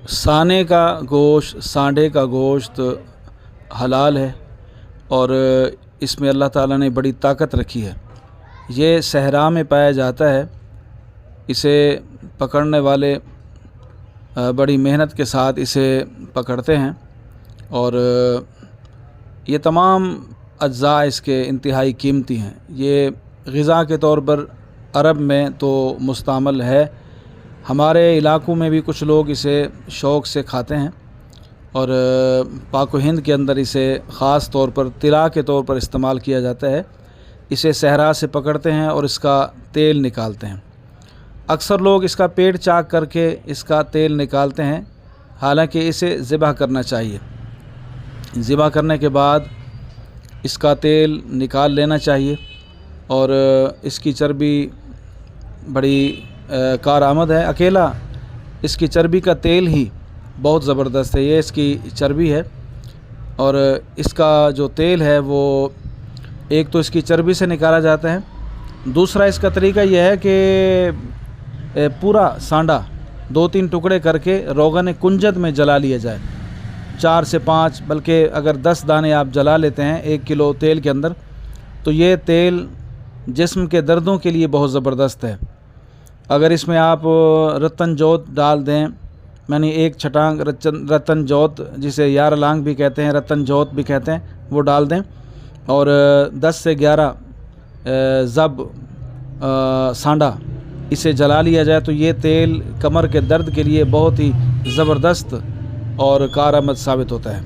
سانے کا گوشت، سانڈے کا گوشت حلال ہے اور اس میں اللہ تعالیٰ نے بڑی طاقت رکھی ہے۔ یہ صحرا میں پایا جاتا ہے۔ اسے پکڑنے والے بڑی محنت کے ساتھ اسے پکڑتے ہیں اور یہ تمام اجزاء اس کے انتہائی قیمتی ہیں۔ یہ غذا کے طور پر عرب میں تو مستعمل ہے، ہمارے علاقوں میں بھی کچھ لوگ اسے شوق سے کھاتے ہیں اور پاک و ہند کے اندر اسے خاص طور پر طلا کے طور پر استعمال کیا جاتا ہے۔ اسے صحرا سے پکڑتے ہیں اور اس کا تیل نکالتے ہیں۔ اکثر لوگ اس کا پیٹ چاک کر کے اس کا تیل نکالتے ہیں، حالانکہ اسے ذبح کرنا چاہیے۔ ذبح کرنے کے بعد اس کا تیل نکال لینا چاہیے اور اس کی چربی بڑی کارآمد ہے۔ اکیلا اس کی چربی کا تیل ہی بہت زبردست ہے، یہ اس کی چربی ہے اور اس کا جو تیل ہے وہ ایک تو اس کی چربی سے نکالا جاتا ہے، دوسرا اس کا طریقہ یہ ہے کہ پورا سانڈا 2-3 ٹکڑے کر کے روغن کنجد میں جلا لیا جائے، 4 سے 5 بلکہ اگر 10 دانے آپ جلا لیتے ہیں 1 کلو تیل کے اندر تو یہ تیل جسم کے دردوں کے لیے بہت زبردست ہے۔ اگر اس میں آپ رتن جوت ڈال دیں، یعنی 1 چھٹانگ رتن جوت جسے یار لانگ بھی کہتے ہیں، رتن جوت بھی کہتے ہیں، وہ ڈال دیں اور 10 سے 11 زب سانڈا اسے جلا لیا جائے تو یہ تیل کمر کے درد کے لیے بہت ہی زبردست اور کارآمد ثابت ہوتا ہے۔